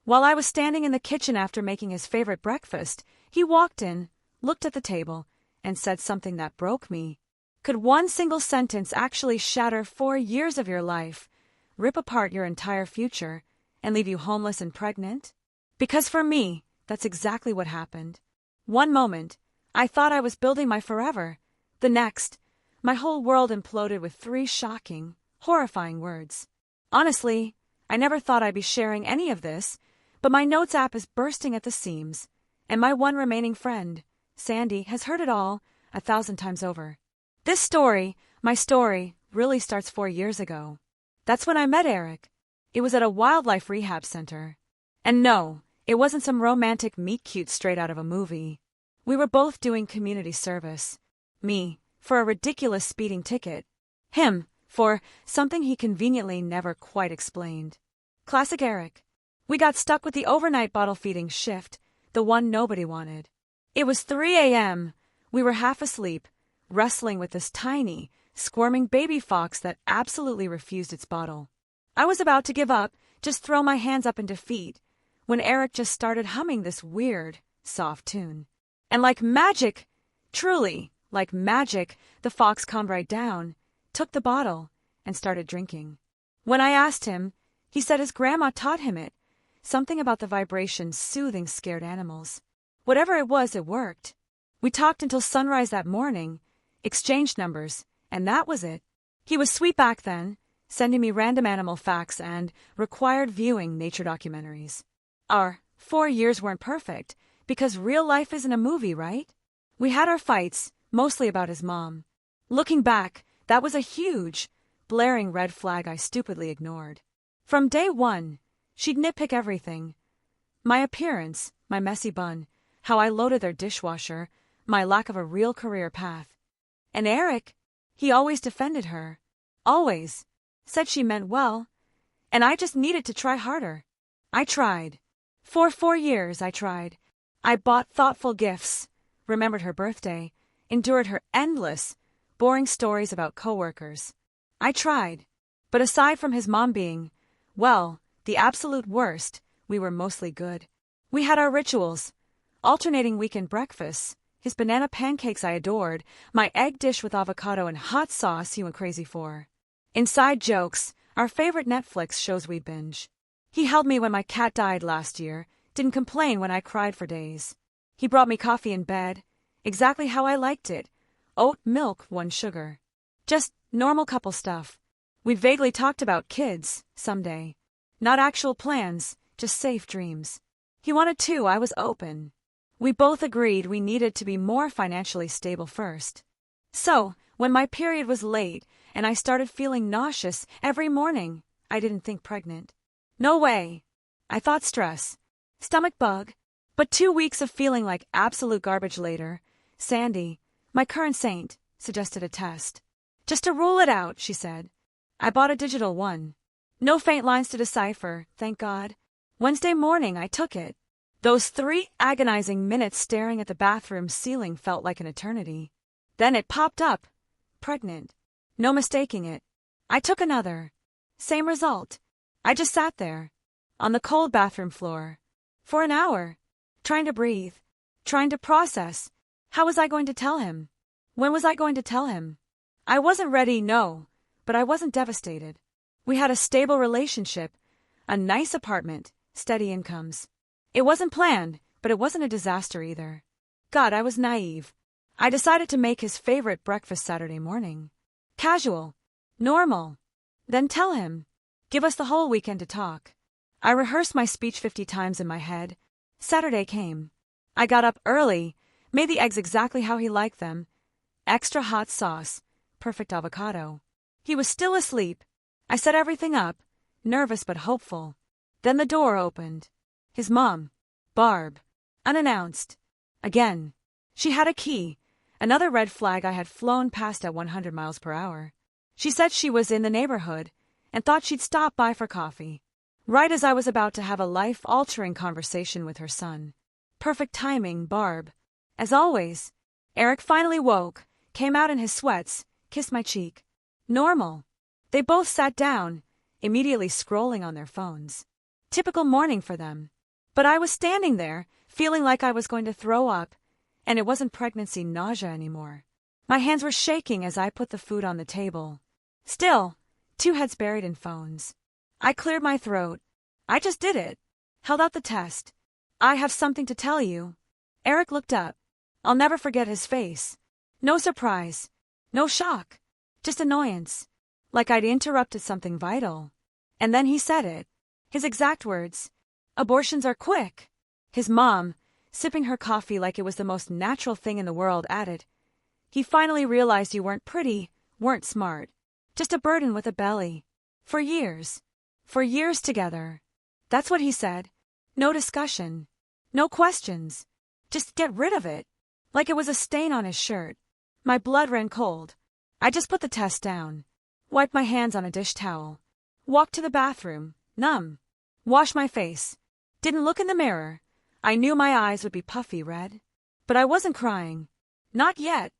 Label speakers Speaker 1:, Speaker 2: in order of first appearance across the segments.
Speaker 1: While I was standing in the kitchen after making his favorite breakfast, he walked in, looked at the table, and said something that broke me. Could one single sentence actually shatter 4 years of your life, rip apart your entire future, and leave you homeless and pregnant? Because for me, that's exactly what happened. One moment, I thought I was building my forever. The next, my whole world imploded with 3 shocking, horrifying words. Honestly, I never thought I'd be sharing any of this, but my notes app is bursting at the seams, and my one remaining friend, Sandy, has heard it all 1,000 times over. This story, my story, really starts 4 years ago. That's when I met Eric. It was at a wildlife rehab center. And no, it wasn't some romantic meet-cute straight out of a movie. We were both doing community service. Me, for a ridiculous speeding ticket. Him, for something he conveniently never quite explained. Classic Eric. We got stuck with the overnight bottle feeding shift, the one nobody wanted. It was 3 a.m. We were half asleep, wrestling with this tiny, squirming baby fox that absolutely refused its bottle. I was about to give up, just throw my hands up in defeat, when Eric just started humming this weird, soft tune. And like magic, truly, like magic, the fox calmed right down, took the bottle, and started drinking. When I asked him, he said his grandma taught him it, something about the vibration soothing scared animals. Whatever it was, it worked. We talked until sunrise that morning, exchanged numbers, and that was it. He was sweet back then, sending me random animal facts and required viewing nature documentaries. Our 4 years weren't perfect, because real life isn't a movie, right? We had our fights, mostly about his mom. Looking back, that was a huge, blaring red flag I stupidly ignored. From day one, she'd nitpick everything. My appearance, my messy bun, how I loaded their dishwasher, my lack of a real career path. And Eric, he always defended her. Always. Said she meant well. And I just needed to try harder. I tried. For 4 years, I tried. I bought thoughtful gifts, remembered her birthday, endured her endless, boring stories about coworkers. I tried. But aside from his mom being, well, the absolute worst, we were mostly good. We had our rituals, alternating weekend breakfasts, his banana pancakes I adored, my egg dish with avocado and hot sauce he went crazy for. Inside jokes, our favorite Netflix shows we binge. He held me when my cat died last year, didn't complain when I cried for days. He brought me coffee in bed, exactly how I liked it, oat milk, 1 sugar. Just normal couple stuff. We'd vaguely talked about kids, someday. Not actual plans, just safe dreams. He wanted to, I was open. We both agreed we needed to be more financially stable first. So, when my period was late and I started feeling nauseous every morning, I didn't think pregnant. No way. I thought stress, stomach bug. But 2 weeks of feeling like absolute garbage later, Sandy, my current saint, suggested a test. Just to rule it out, she said. I bought a digital one. No faint lines to decipher, thank God. Wednesday morning, I took it. Those 3 agonizing minutes staring at the bathroom ceiling felt like an eternity. Then it popped up. Pregnant. No mistaking it. I took another. Same result. I just sat there, on the cold bathroom floor, for an hour, trying to breathe, trying to process. How was I going to tell him? When was I going to tell him? I wasn't ready, no, but I wasn't devastated. We had a stable relationship, a nice apartment, steady incomes. It wasn't planned, but it wasn't a disaster either. God, I was naive. I decided to make his favorite breakfast Saturday morning. Casual. Normal. Then tell him. Give us the whole weekend to talk. I rehearsed my speech 50 times in my head. Saturday came. I got up early, made the eggs exactly how he liked them. Extra hot sauce, perfect avocado. He was still asleep. I set everything up, nervous but hopeful. Then the door opened. His mom, Barb, unannounced. Again. She had a key, another red flag I had flown past at 100 miles per hour. She said she was in the neighborhood and thought she'd stop by for coffee, right as I was about to have a life-altering conversation with her son. Perfect timing, Barb. As always, Eric finally woke, came out in his sweats, kissed my cheek. Normal. They both sat down, immediately scrolling on their phones. Typical morning for them. But I was standing there, feeling like I was going to throw up, and it wasn't pregnancy nausea anymore. My hands were shaking as I put the food on the table. Still, two heads buried in phones. I cleared my throat. I just did it. Held out the test. I have something to tell you. Eric looked up. I'll never forget his face. No surprise. No shock. Just annoyance. Like I'd interrupted something vital. And then he said it. His exact words. Abortions are quick. His mom, sipping her coffee like it was the most natural thing in the world, added. He finally realized you weren't pretty, weren't smart. Just a burden with a belly. For years. For years together. That's what he said. No discussion. No questions. Just get rid of it. Like it was a stain on his shirt. My blood ran cold. I just put the test down. Wiped my hands on a dish towel. Walked to the bathroom, numb. Washed my face. Didn't look in the mirror. I knew my eyes would be puffy red. But I wasn't crying. Not yet.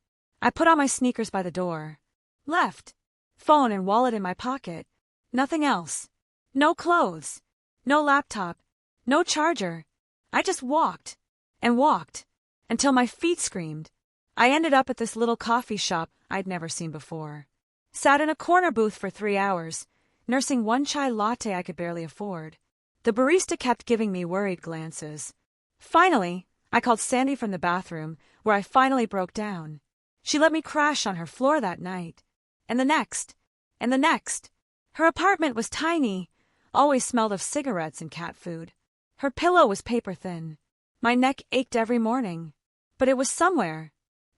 Speaker 1: I put on my sneakers by the door. Left. Phone and wallet in my pocket. Nothing else. No clothes. No laptop. No charger. I just walked. And walked. Until my feet screamed. I ended up at this little coffee shop I'd never seen before. Sat in a corner booth for 3 hours, nursing one chai latte I could barely afford. The barista kept giving me worried glances. Finally, I called Sandy from the bathroom, where I finally broke down. She let me crash on her floor that night. And the next. And the next. Her apartment was tiny, always smelled of cigarettes and cat food. Her pillow was paper thin. My neck ached every morning. But it was somewhere.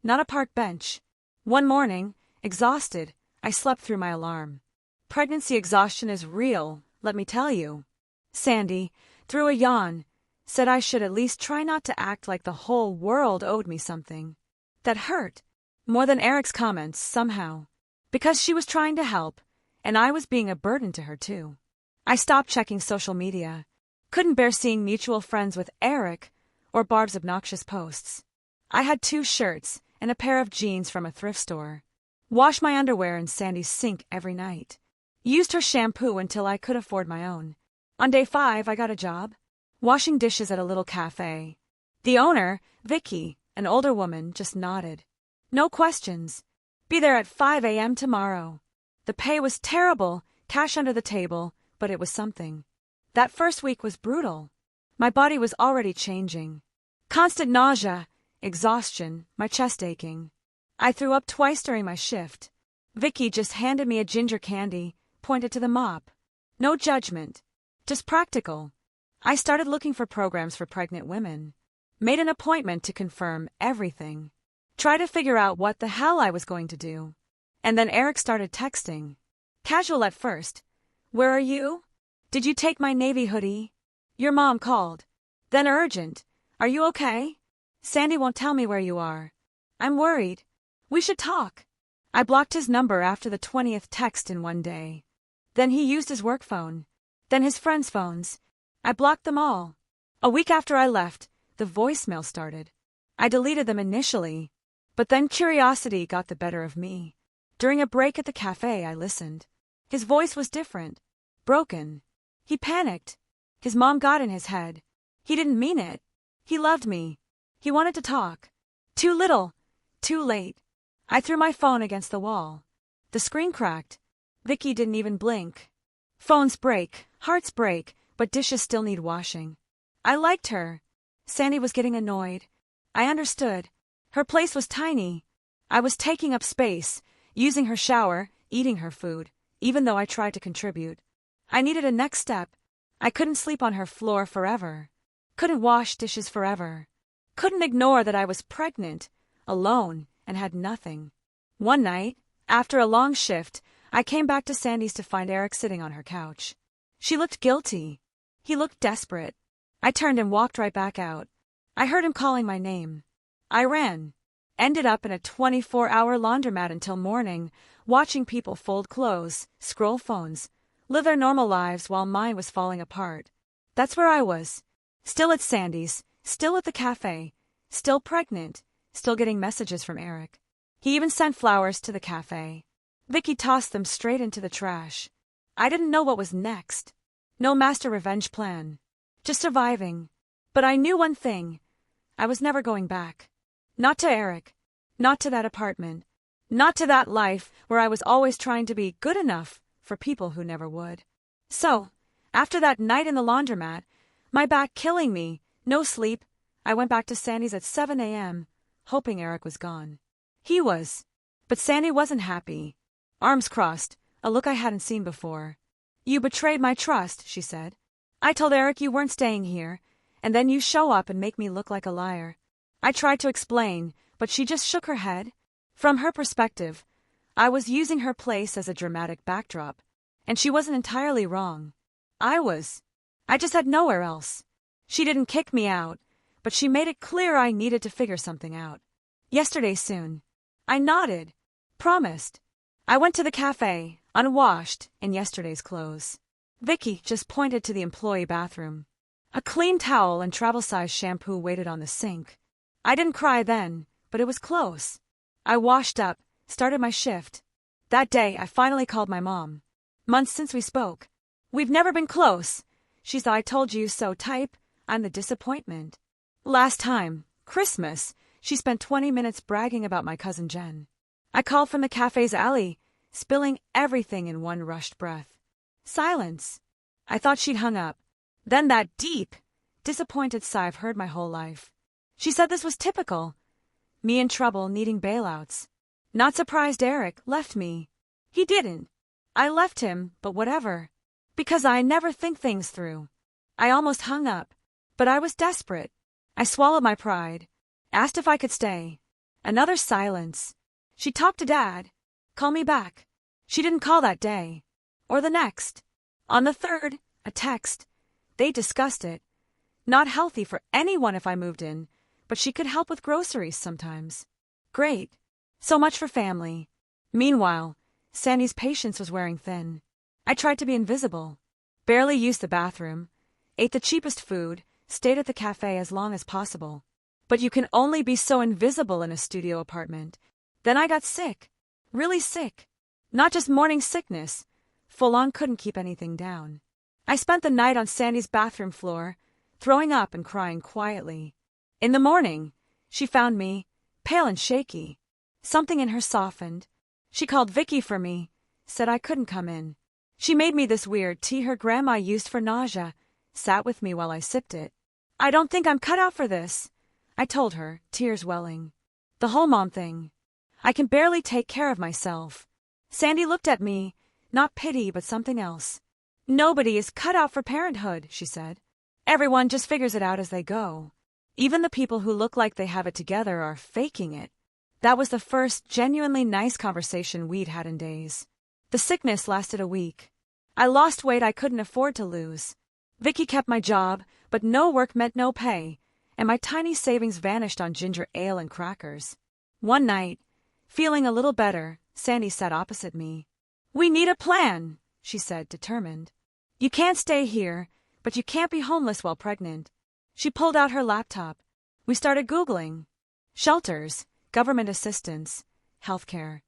Speaker 1: Not a park bench. One morning, exhausted, I slept through my alarm. Pregnancy exhaustion is real, let me tell you. Sandy, through a yawn, said I should at least try not to act like the whole world owed me something. That hurt. More than Eric's comments, somehow. Because she was trying to help, and I was being a burden to her too. I stopped checking social media. Couldn't bear seeing mutual friends with Eric or Barb's obnoxious posts. I had 2 shirts and a pair of jeans from a thrift store. Washed my underwear in Sandy's sink every night. Used her shampoo until I could afford my own. On day 5, I got a job. Washing dishes at a little cafe. The owner, Vicky, an older woman, just nodded. No questions. Be there at 5 a.m. tomorrow. The pay was terrible, cash under the table, but it was something. That first week was brutal. My body was already changing. Constant nausea, exhaustion, my chest aching. I threw up twice during my shift. Vicky just handed me a ginger candy, pointed to the mop. No judgment. Just practical. I started looking for programs for pregnant women. Made an appointment to confirm everything. Try to figure out what the hell I was going to do. And then Eric started texting. Casual at first. Where are you? Did you take my navy hoodie? Your mom called. Then urgent. Are you okay? Sandy won't tell me where you are. I'm worried. We should talk. I blocked his number after the 20th text in one day. Then he used his work phone. Then his friends' phones. I blocked them all. A week after I left, the voicemail started. I deleted them initially, but then curiosity got the better of me. During a break at the cafe, I listened. His voice was different. Broken. He panicked. His mom got in his head. He didn't mean it. He loved me. He wanted to talk. Too little. Too late. I threw my phone against the wall. The screen cracked. Vicky didn't even blink. Phones break, hearts break, but dishes still need washing. I liked her. Sandy was getting annoyed. I understood. Her place was tiny. I was taking up space, using her shower, eating her food, even though I tried to contribute. I needed a next step. I couldn't sleep on her floor forever. Couldn't wash dishes forever. Couldn't ignore that I was pregnant, alone, and had nothing. One night, after a long shift, I came back to Sandy's to find Eric sitting on her couch. She looked guilty. He looked desperate. I turned and walked right back out. I heard him calling my name. I ran. Ended up in a 24-hour laundromat until morning, watching people fold clothes, scroll phones, live their normal lives while mine was falling apart. That's where I was. Still at Sandy's, still at the cafe, still pregnant, still getting messages from Eric. He even sent flowers to the cafe. Vicky tossed them straight into the trash. I didn't know what was next. No master revenge plan. Just surviving. But I knew one thing. I was never going back. Not to Eric. Not to that apartment. Not to that life where I was always trying to be good enough for people who never would. So, after that night in the laundromat, my back killing me, no sleep, I went back to Sandy's at 7 a.m., hoping Eric was gone. He was. But Sandy wasn't happy. Arms crossed, a look I hadn't seen before. "You betrayed my trust," she said. "I told Eric you weren't staying here, and then you show up and make me look like a liar." I tried to explain, but she just shook her head. From her perspective, I was using her place as a dramatic backdrop, and she wasn't entirely wrong. I just had nowhere else. She didn't kick me out, but she made it clear I needed to figure something out. "Yesterday soon." I nodded. "Promised." I went to the cafe, unwashed, in yesterday's clothes. Vicky just pointed to the employee bathroom. A clean towel and travel-size shampoo waited on the sink. I didn't cry then, but it was close. I washed up, started my shift. That day, I finally called my mom. Months since we spoke. "We've never been close." She's the "I told you so" type. I'm the disappointment. Last time, Christmas, she spent 20 minutes bragging about my cousin Jen. I called from the cafe's alley, spilling everything in one rushed breath. Silence. I thought she'd hung up. Then that deep, disappointed sigh I've heard my whole life. She said this was typical. Me in trouble, needing bailouts. Not surprised Eric left me. He didn't. I left him, but whatever. Because I never think things through. I almost hung up, but I was desperate. I swallowed my pride. Asked if I could stay. Another silence. She talked to Dad. Call me back. She didn't call that day. Or the next. On the third, a text. They discussed it. Not healthy for anyone if I moved in, but she could help with groceries sometimes. Great. So much for family. Meanwhile, Sandy's patience was wearing thin. I tried to be invisible. Barely used the bathroom. Ate the cheapest food. Stayed at the cafe as long as possible. But you can only be so invisible in a studio apartment. Then I got sick. Really sick. Not just morning sickness. Full-on couldn't keep anything down. I spent the night on Sandy's bathroom floor, throwing up and crying quietly. In the morning, she found me, pale and shaky. Something in her softened. She called Vicky for me, said I couldn't come in. She made me this weird tea her grandma used for nausea, sat with me while I sipped it. "I don't think I'm cut out for this," I told her, tears welling. The whole mom thing. I can barely take care of myself. Sandy looked at me, not pity but something else. "Nobody is cut out for parenthood," she said. "Everyone just figures it out as they go. Even the people who look like they have it together are faking it." That was the first genuinely nice conversation we'd had in days. The sickness lasted a week. I lost weight I couldn't afford to lose. Vicky kept my job, but no work meant no pay, and my tiny savings vanished on ginger ale and crackers. One night, feeling a little better, Sandy sat opposite me. "We need a plan," she said, determined. "You can't stay here, but you can't be homeless while pregnant." She pulled out her laptop. We started Googling. Shelters, government assistance, healthcare.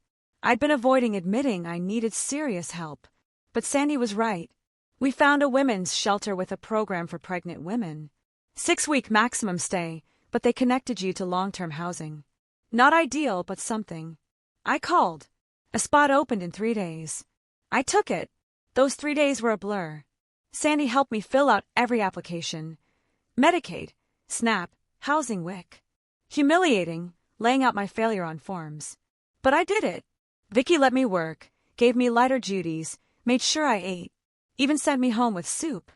Speaker 1: I'd been avoiding admitting I needed serious help. But Sandy was right. We found a women's shelter with a program for pregnant women. 6-week maximum stay, but they connected you to long-term housing. Not ideal, but something. I called. A spot opened in 3 days. I took it. Those 3 days were a blur. Sandy helped me fill out every application. Medicaid, SNAP, Housing WIC. Humiliating, laying out my failure on forms. But I did it. Vicky let me work, gave me lighter duties, made sure I ate, even sent me home with soup.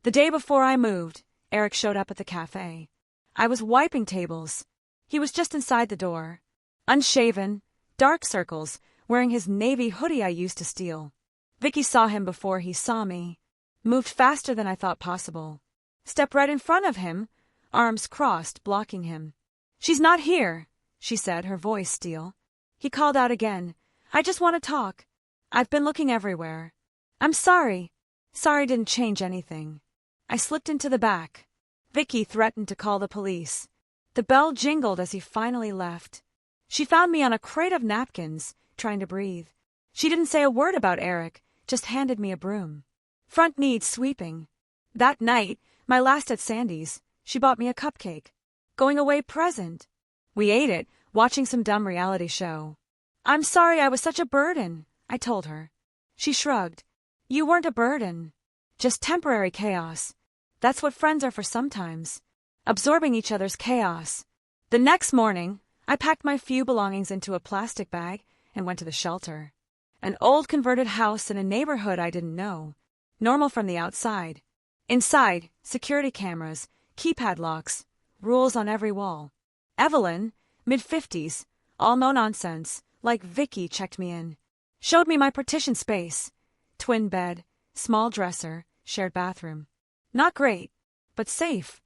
Speaker 1: The day before I moved, Eric showed up at the cafe. I was wiping tables. He was just inside the door. Unshaven, dark circles, wearing his navy hoodie I used to steal. Vicky saw him before he saw me. Moved faster than I thought possible. Stepped right in front of him, arms crossed, blocking him. "She's not here," she said, her voice steel. He called out again. "I just want to talk. I've been looking everywhere. I'm sorry. Sorry didn't change anything." I slipped into the back. Vicky threatened to call the police. The bell jingled as he finally left. She found me on a crate of napkins, trying to breathe. She didn't say a word about Eric, just handed me a broom. Front needs sweeping. That night, my last at Sandy's, She bought me a cupcake. Going away present. We ate it, watching some dumb reality show. I'm sorry I was such a burden, I told her. She shrugged. You weren't a burden. Just temporary chaos. That's what friends are for sometimes. Absorbing each other's chaos. The next morning, I packed my few belongings into a plastic bag and went to the shelter. An old converted house in a neighborhood I didn't know. Normal from the outside. Inside, security cameras, keypad locks, rules on every wall. Evelyn, mid-50s, all no nonsense, like Vicky, checked me in. Showed me my partition space. Twin bed, small dresser, shared bathroom. Not great, but safe.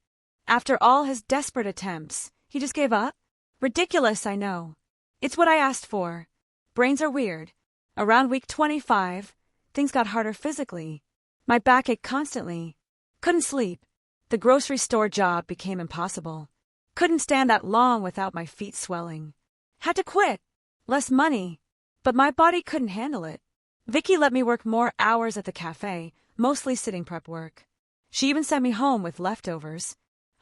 Speaker 1: After all his desperate attempts, he just gave up? Ridiculous, I know. It's what I asked for. Brains are weird. Around week 25, things got harder physically. My back ached constantly. Couldn't sleep. The grocery store job became impossible. Couldn't stand that long without my feet swelling. Had to quit. Less money. But my body couldn't handle it. Vicky let me work more hours at the cafe, mostly sitting prep work. She even sent me home with leftovers.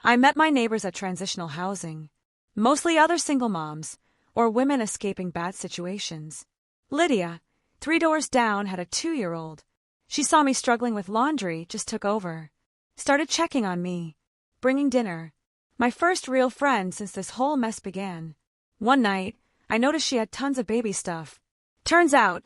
Speaker 1: I met my neighbors at transitional housing. Mostly other single moms, or women escaping bad situations. Lydia, 3 doors down, had a 2-year-old. She saw me struggling with laundry, just took over. Started checking on me. Bringing dinner. My first real friend since this whole mess began. One night, I noticed she had tons of baby stuff. Turns out,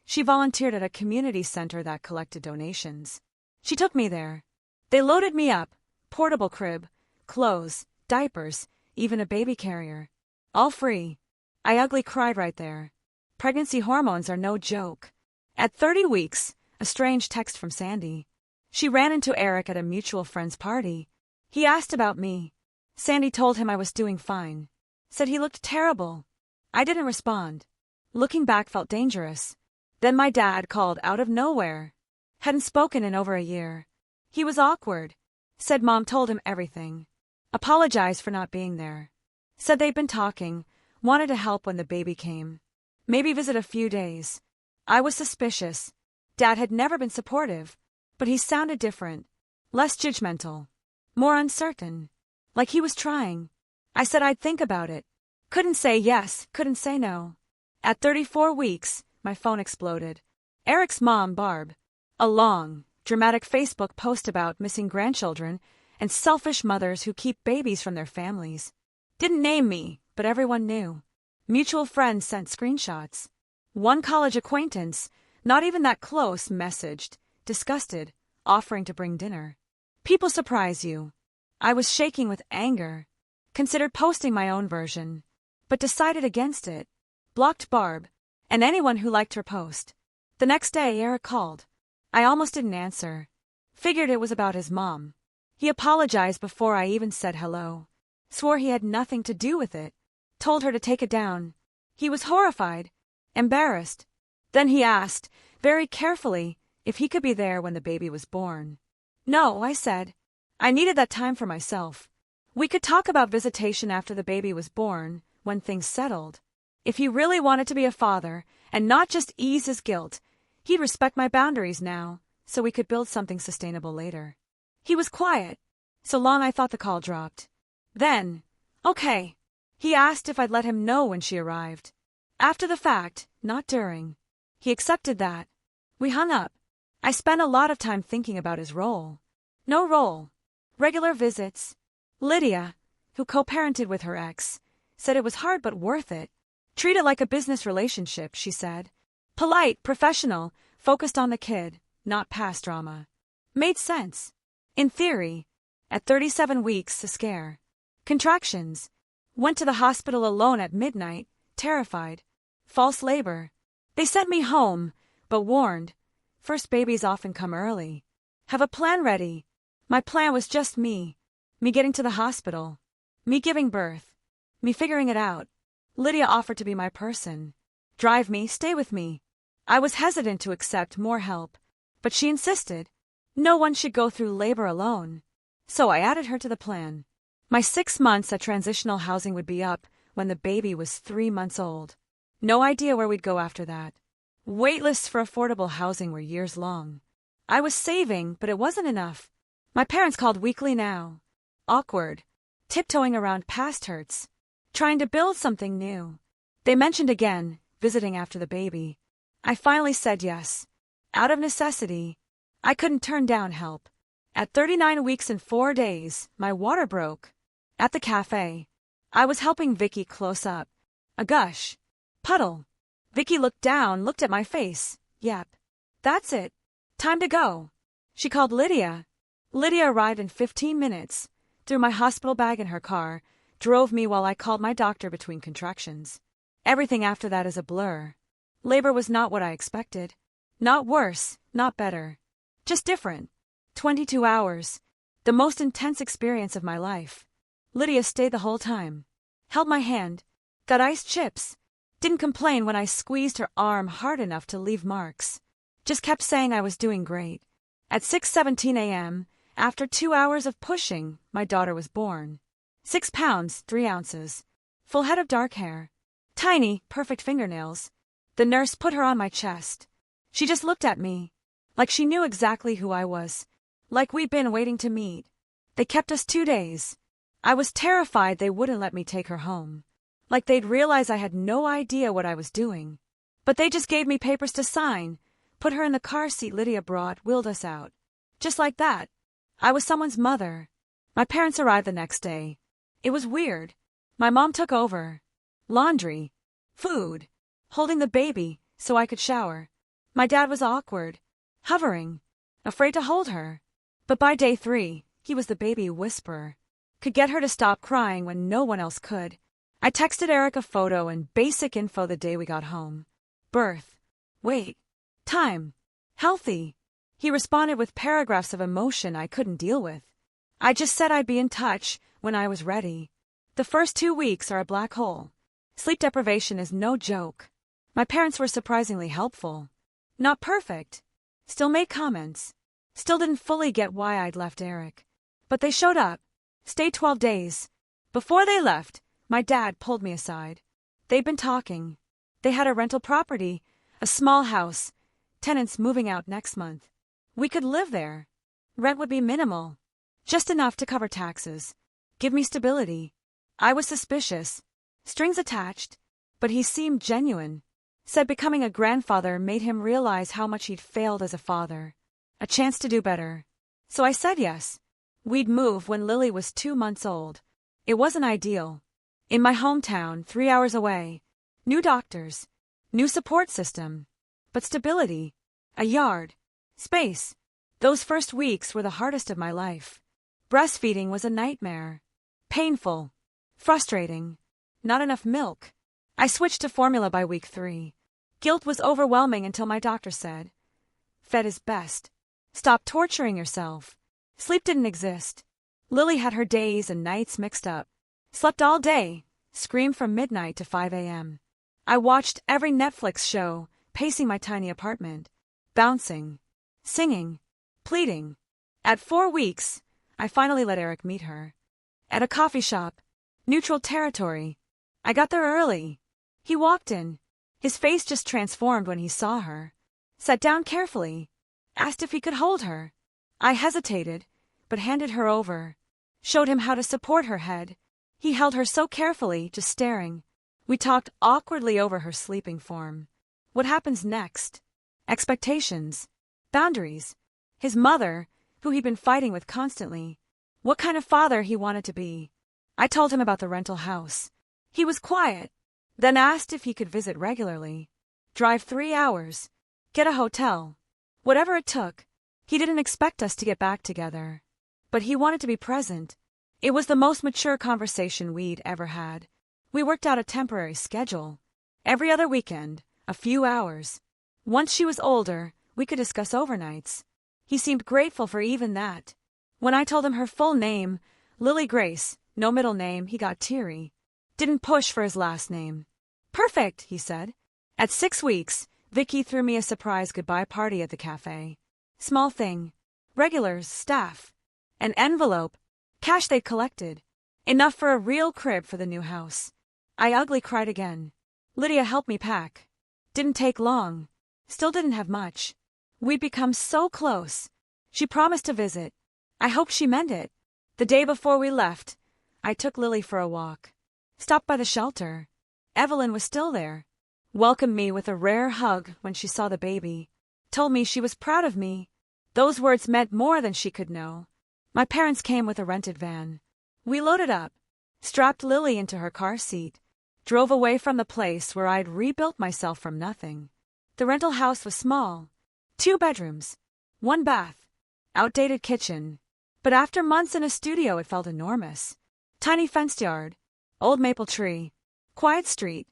Speaker 1: she volunteered at a community center that collected donations. She took me there. They loaded me up. Portable crib, clothes, diapers, even a baby carrier. All free. I ugly cried right there. Pregnancy hormones are no joke. At 30 weeks, a strange text from Sandy. She ran into Eric at a mutual friend's party. He asked about me. Sandy told him I was doing fine. Said he looked terrible. I didn't respond. Looking back felt dangerous. Then my dad called out of nowhere. Hadn't spoken in over a year. He was awkward. Said Mom told him everything. Apologized for not being there. Said they'd been talking, wanted to help when the baby came. Maybe visit a few days. I was suspicious. Dad had never been supportive, but he sounded different. Less judgmental. More uncertain. Like he was trying. I said I'd think about it. Couldn't say yes, couldn't say no. At 34 weeks, my phone exploded. Eric's mom, Barb. A long, dramatic Facebook post about missing grandchildren and selfish mothers who keep babies from their families. Didn't name me, but everyone knew. Mutual friends sent screenshots. One college acquaintance, not even that close, messaged, disgusted, offering to bring dinner. People surprise you. I was shaking with anger. Considered posting my own version, but decided against it. Blocked Barb, and anyone who liked her post. The next day, Eric called. I almost didn't answer. Figured it was about his mom. He apologized before I even said hello. Swore he had nothing to do with it. Told her to take it down. He was horrified. Embarrassed. Then he asked, very carefully, if he could be there when the baby was born. No, I said. I needed that time for myself. We could talk about visitation after the baby was born, when things settled. If he really wanted to be a father, and not just ease his guilt, he'd respect my boundaries now, so we could build something sustainable later. He was quiet, so long I thought the call dropped. Then, okay. He asked if I'd let him know when she arrived. After the fact, not during. He accepted that. We hung up. I spent a lot of time thinking about his role. No role. Regular visits. Lydia, who co-parented with her ex, said it was hard but worth it. Treat it like a business relationship, she said. Polite, professional, focused on the kid, not past drama. Made sense. In theory. At 37 weeks, a scare. Contractions. Went to the hospital alone at midnight, terrified. False labor. They sent me home, but warned. First babies often come early. Have a plan ready. My plan was just me. Me getting to the hospital. Me giving birth. Me figuring it out. Lydia offered to be my person. Drive me, stay with me. I was hesitant to accept more help, but she insisted. No one should go through labor alone. So I added her to the plan. My 6 months at transitional housing would be up when the baby was 3 months old. No idea where we'd go after that. Waitlists for affordable housing were years long. I was saving, but it wasn't enough. My parents called weekly now. awkward, tiptoeing around past hurts, trying to build something new. They mentioned again, visiting after the baby. I finally said yes. Out of necessity. I couldn't turn down help. At 39 weeks and 4 days, my water broke. At the cafe, I was helping Vicky close up. A gush. Puddle. Vicky looked down, looked at my face. Yep. That's it. Time to go. She called Lydia. Lydia arrived in 15 minutes, threw my hospital bag in her car, drove me while I called my doctor between contractions. Everything after that is a blur. Labor was not what I expected. Not worse, not better. Just different. 22 hours. The most intense experience of my life. Lydia stayed the whole time. Held my hand. Got iced chips. Didn't complain when I squeezed her arm hard enough to leave marks. Just kept saying I was doing great. At 6:17 a.m., after 2 hours of pushing, my daughter was born. 6 pounds, 3 ounces. Full head of dark hair. Tiny, perfect fingernails. The nurse put her on my chest. She just looked at me. Like she knew exactly who I was. Like we'd been waiting to meet. They kept us 2 days. I was terrified they wouldn't let me take her home. Like they'd realize I had no idea what I was doing. But they just gave me papers to sign, put her in the car seat Lydia brought, wheeled us out. Just like that. I was someone's mother. My parents arrived the next day. It was weird. My mom took over. Laundry. Food. Holding the baby so I could shower. My dad was awkward. Hovering. Afraid to hold her. But by day 3, he was the baby whisperer. Could get her to stop crying when no one else could. I texted Eric a photo and basic info the day we got home. Birth. Weight. Time. Healthy. He responded with paragraphs of emotion I couldn't deal with. I just said I'd be in touch when I was ready. The first 2 weeks are a black hole. Sleep deprivation is no joke. My parents were surprisingly helpful. Not perfect. Still made comments. Still didn't fully get why I'd left Eric. But they showed up. Stayed 12 days. Before they left, my dad pulled me aside. They'd been talking. They had a rental property, a small house, tenants moving out next month. We could live there. Rent would be minimal. Just enough to cover taxes. Give me stability. I was suspicious. Strings attached. But he seemed genuine. Said becoming a grandfather made him realize how much he'd failed as a father. A chance to do better. So I said yes. We'd move when Lily was 2 months old. It wasn't ideal. In my hometown, 3 hours away. New doctors. New support system. But stability. A yard. Space. Those first weeks were the hardest of my life. Breastfeeding was a nightmare. Painful. Frustrating. Not enough milk. I switched to formula by week 3. Guilt was overwhelming until my doctor said, "Fed is best. Stop torturing yourself." Sleep didn't exist. Lily had her days and nights mixed up. Slept all day, screamed from midnight to 5 a.m. I watched every Netflix show, pacing my tiny apartment. Bouncing. Singing. Pleading. At 4 weeks, I finally let Eric meet her. At a coffee shop. Neutral territory. I got there early. He walked in. His face just transformed when he saw her. Sat down carefully. Asked if he could hold her. I hesitated, but handed her over. Showed him how to support her head. He held her so carefully, just staring. We talked awkwardly over her sleeping form. What happens next? Expectations. Boundaries. His mother, who he'd been fighting with constantly. What kind of father he wanted to be. I told him about the rental house. He was quiet. Then asked if he could visit regularly. Drive 3 hours. Get a hotel. Whatever it took. He didn't expect us to get back together. But he wanted to be present. It was the most mature conversation we'd ever had. We worked out a temporary schedule. Every other weekend, a few hours. Once she was older, we could discuss overnights. He seemed grateful for even that. When I told him her full name, Lily Grace, no middle name, he got teary. Didn't push for his last name. Perfect, he said. At 6 weeks, Vicky threw me a surprise goodbye party at the cafe. Small thing. Regulars, staff. An envelope. Cash they'd collected. Enough for a real crib for the new house. I ugly cried again. Lydia helped me pack. Didn't take long. Still didn't have much. We'd become so close. She promised to visit. I hoped she meant it. The day before we left, I took Lily for a walk. Stopped by the shelter. Evelyn was still there. Welcomed me with a rare hug when she saw the baby. Told me she was proud of me. Those words meant more than she could know. My parents came with a rented van. We loaded up, strapped Lily into her car seat, drove away from the place where I'd rebuilt myself from nothing. The rental house was small. 2 bedrooms, 1 bath, outdated kitchen. But after months in a studio, it felt enormous. Tiny fenced yard, old maple tree, quiet street,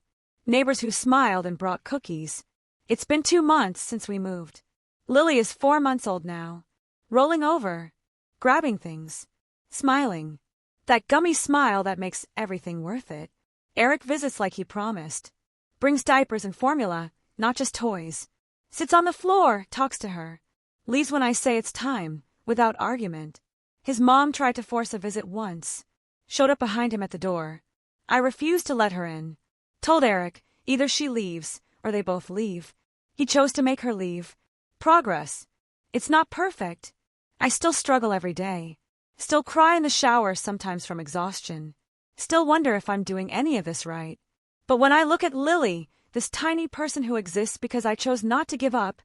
Speaker 1: neighbors who smiled and brought cookies. It's been 2 months since we moved. Lily is 4 months old now, rolling over, grabbing things, smiling. That gummy smile that makes everything worth it. Eric visits like he promised. Brings diapers and formula, not just toys. Sits on the floor, talks to her. Leaves when I say it's time, without argument. His mom tried to force a visit once. Showed up behind him at the door. I refused to let her in. Told Eric, either she leaves, or they both leave. He chose to make her leave. Progress. It's not perfect. I still struggle every day. Still cry in the shower sometimes from exhaustion. Still wonder if I'm doing any of this right. But when I look at Lily, this tiny person who exists because I chose not to give up,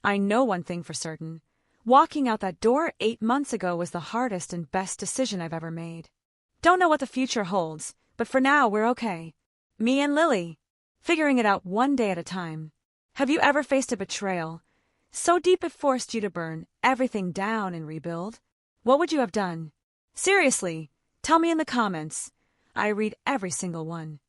Speaker 1: I know one thing for certain. Walking out that door 8 months ago was the hardest and best decision I've ever made. Don't know what the future holds, but for now we're okay. Me and Lily. Figuring it out one day at a time. Have you ever faced a betrayal so deep it forced you to burn everything down and rebuild? What would you have done? Seriously, tell me in the comments. I read every single one.